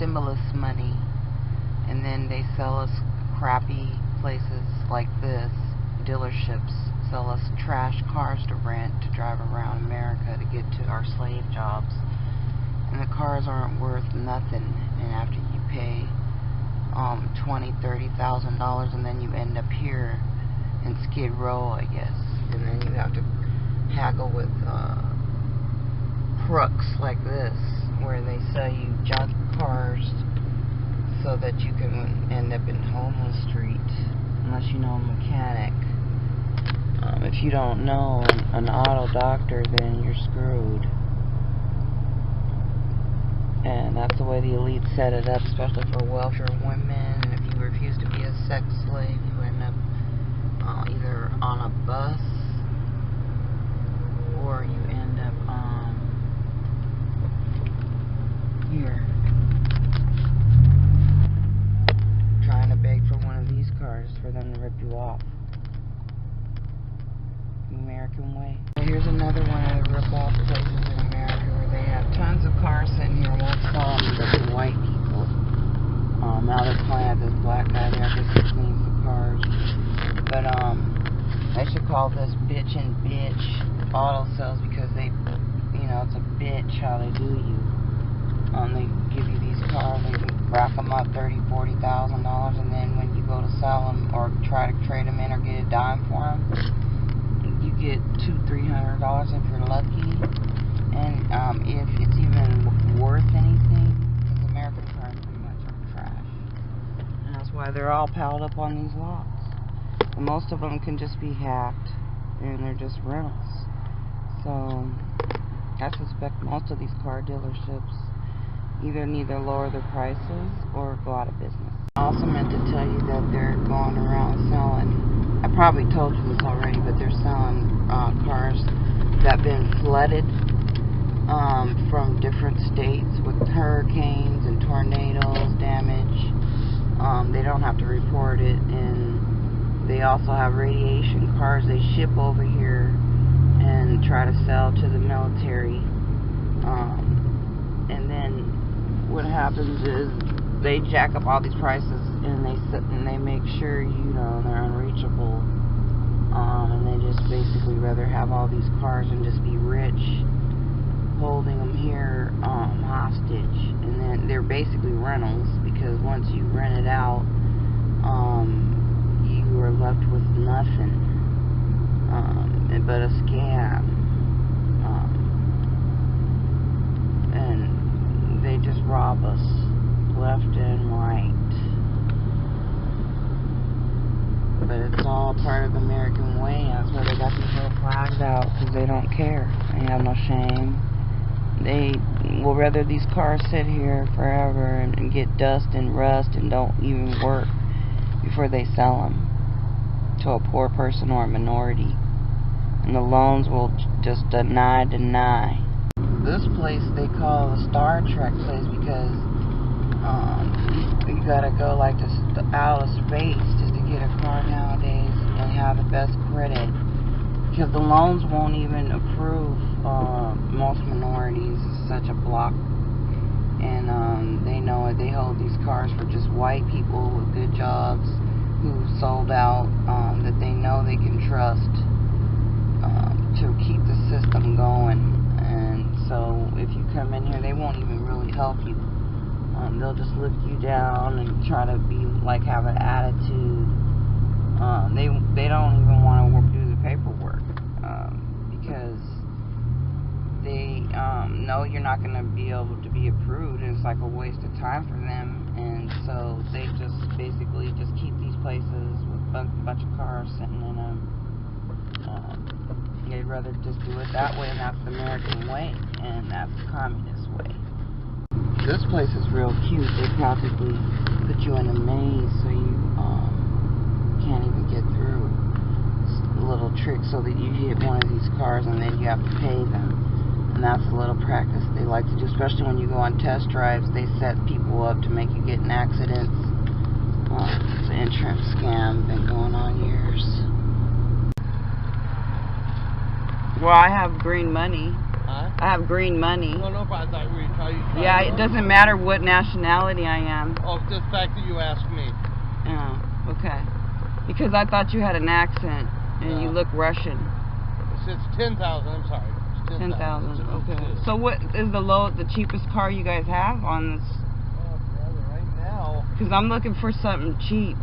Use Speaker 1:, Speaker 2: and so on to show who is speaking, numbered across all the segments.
Speaker 1: stimulus money, and then they sell us crappy places like this. Dealerships sell us trash cars to rent to drive around America to get to our slave jobs, and the cars aren't worth nothing. And after you pay $20,000-$30,000, and then you end up here in Skid Row, I guess, and then you have to haggle with crooks like this, where they sell you junk cars so that you can end up in homeless street, unless you know a mechanic. If you don't know an auto doctor, then you're screwed. And that's the way the elite set it up, especially for welfare women. And if you refuse to be a sex slave, you end up either on a bus, or you end up here trying to beg for one of these cars for them to rip you off. The American way. Here's another one of the rip-off places in America where they have tons of cars sitting here, won't sell them to white people. Now they're playing at this black guy there, I guess he cleans the cars. But they should call this bitch and bitch auto sales, because they, you know, it's a bitch how they do you. They give you these cars, they rack them up $30,000-$40,000, and then when you go to sell them or try to trade them in or get a dime for them, you get $200-$300 if you're lucky. And if it's even worth anything, because American cars pretty much are trash. And that's why they're all piled up on these lots. And most of them can just be hacked, and they're just rentals. So I suspect most of these car dealerships either need to lower their prices or go out of business. I also meant to tell you that they're going around selling, I probably told you this already, but they're selling cars that have been flooded from different states with hurricanes and tornadoes damage. They don't have to report it, and they also have radiation cars they ship over here and try to sell to the military. And then what happens is they jack up all these prices, and they make sure, you know, they're unreachable. And they just basically rather have all these cars and just be rich, holding them here hostage. And then they're basically rentals, because once you rent it out, you are left with nothing but a scam. And they just rob us left and right. But it's all part of the American way. That's why they got these little flags out, because they don't care. They have no shame. They will rather these cars sit here forever and get dust and rust and don't even work before they sell them to a poor person or a minority. And the loans will just deny. This place they call the Star Trek place, because you gotta go like this out of space just to get a car nowadays and have the best credit, because the loans won't even approve most minorities. It's such a block, and they know it. They hold these cars for just white people with good jobs who sold out, that they know they can trust to keep the system going. And so if you come in here, they won't even really help you. They'll just look you down and try to be like, have an attitude. They don't even want to do the paperwork, because they know you're not going to be able to be approved, and it's like a waste of time for them. And so they just basically just keep these places with a bunch of cars sitting in them. They'd rather just do it that way, and that's the American way, and that's the communist way. This place is real cute. They practically put you in a maze so you can't even get through. It's a little trick so that you hit one of these cars and then you have to pay them. And that's a little practice they like to do, especially when you go on test drives. They set people up to make you get in accidents. It's an insurance scam, been going on years. Well, I have green money.
Speaker 2: Huh?
Speaker 1: I have green money.
Speaker 2: Well, no, but I thought we tell you.
Speaker 1: Yeah, it doesn't matter what nationality I am.
Speaker 2: Oh, just the fact that you asked me.
Speaker 1: Oh, okay. Because I thought you had an accent and you look Russian.
Speaker 2: It's 10,000. I'm sorry.
Speaker 1: 10,000. Okay. So what is the cheapest car you guys have on this?
Speaker 2: Oh, brother, right now.
Speaker 1: Because I'm looking for something cheap.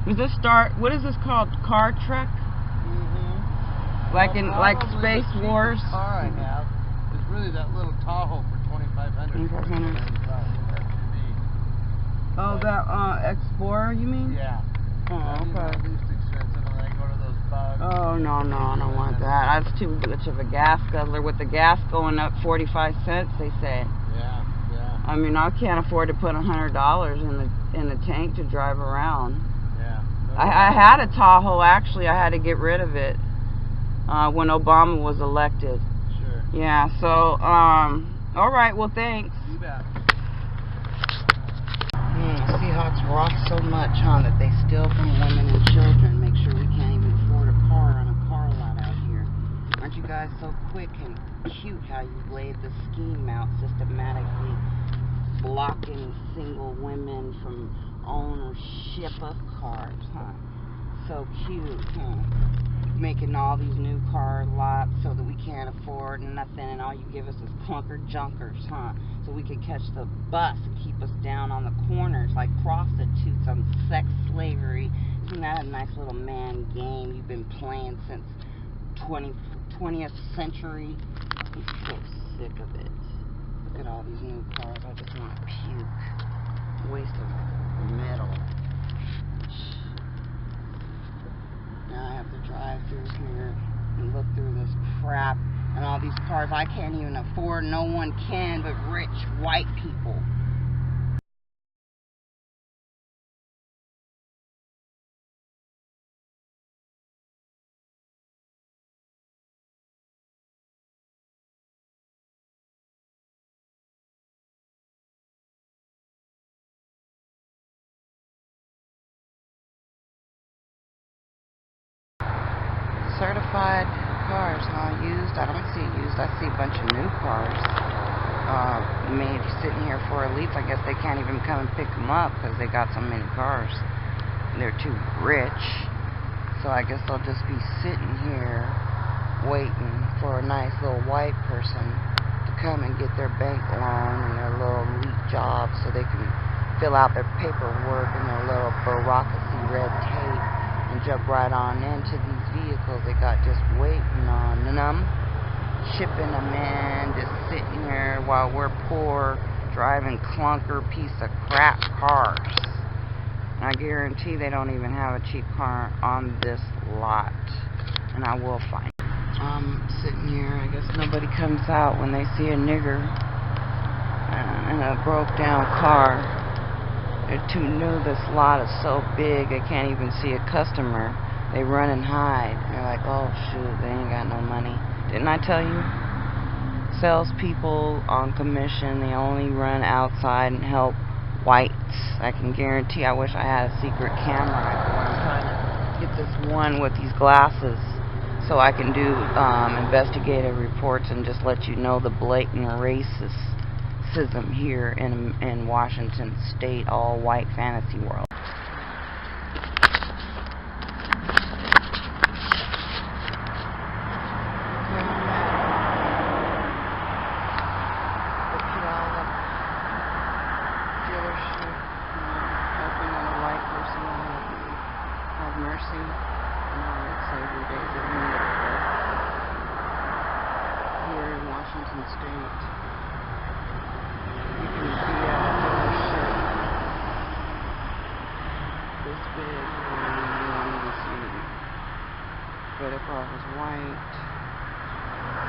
Speaker 1: Does this start? What is this called? Car Trek?
Speaker 2: Mm-hmm.
Speaker 1: Like
Speaker 2: well,
Speaker 1: in like Space
Speaker 2: the
Speaker 1: Wars.
Speaker 2: Car I have is really that little Tahoe for 2,500.
Speaker 1: 2,500. Oh, that Explorer, you mean?
Speaker 2: Yeah.
Speaker 1: Oh, okay.
Speaker 2: At least expensive when I go to those bugs.
Speaker 1: Oh no, I don't want that. That's too much of a gas guzzler. With the gas going up 45 cents, they say.
Speaker 2: Yeah.
Speaker 1: I mean, I can't afford to put $100 in the tank to drive around.
Speaker 2: Yeah.
Speaker 1: I had a Tahoe, actually. I had to get rid of it when Obama was elected.
Speaker 2: Sure.
Speaker 1: Yeah, so, all right, well, thanks.
Speaker 2: You bet.
Speaker 1: See how it's rough so much, huh, that they steal from women and children. Make sure we can't even afford a car on a car lot out here. Aren't you guys so quick and cute how you laid the scheme out, systematically blocking single women from ownership of cars, huh? So cute, huh? Making all these new car lots so that we can't afford nothing, and all you give us is clunker junkers, huh? So we can catch the bus and keep us down on the corners like prostitutes on sex slavery. Isn't that a nice little man game you've been playing since 20th century? I'm so sick of it. Look at all these new cars. I just want to puke. Waste of metal. Now I have to drive through here and look through this crap and all these cars I can't even afford. No one can but rich white people. Certified cars, not used. I don't see used. I see a bunch of new cars. Maybe sitting here for a lease. I guess they can't even come and pick them up because they got so many cars. They're too rich. So I guess they'll just be sitting here waiting for a nice little white person to come and get their bank loan and their little elite job so they can fill out their paperwork and their little bureaucracy red tape and jump right on into these vehicles they got just waiting on them, shipping them in, just sitting here while we're poor, driving clunker piece of crap cars. And I guarantee they don't even have a cheap car on this lot. And I will find it. I'm sitting here, I guess nobody comes out when they see a nigger in a broke down car. They're too new. This lot is so big they can't even see a customer. They run and hide. They're like, oh shoot, they ain't got no money. Didn't I tell you? Salespeople on commission, they only run outside and help whites. I can guarantee, I wish I had a secret camera. I'm trying to get this one with these glasses so I can do investigative reports and just let you know the blatant racism here in Washington State, all white fantasy world. The Puyallup dealership, hoping that a white person will have mercy on its slavery days of here in Washington State. You can see a dealership this big and you won't even see it. But if I was white,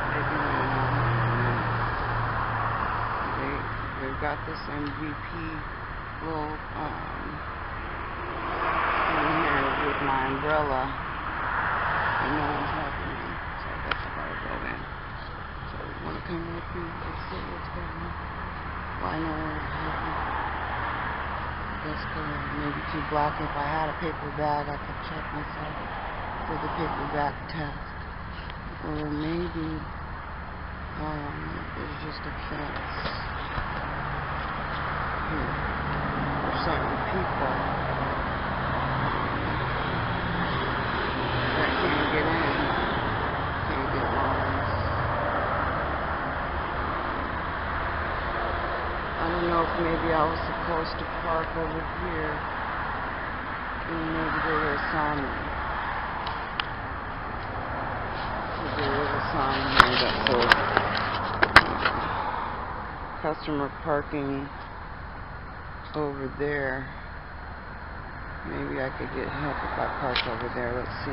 Speaker 1: they'd be they've got this MVP little in here with my umbrella and no one's helping me, so I guess I gotta go in. So you wanna come with me? Let's see what's going on. Well, I know where to help me. this color maybe too black. If I had a paper bag, I could check myself for the paper bag test. Or maybe there's just a fence here for certain people that can't get in, can't get loans. I don't know if maybe I was supposed to park over here, and maybe they were assigning. There was a sign here that says customer parking over there. Maybe I could get help if I park over there. Let's see.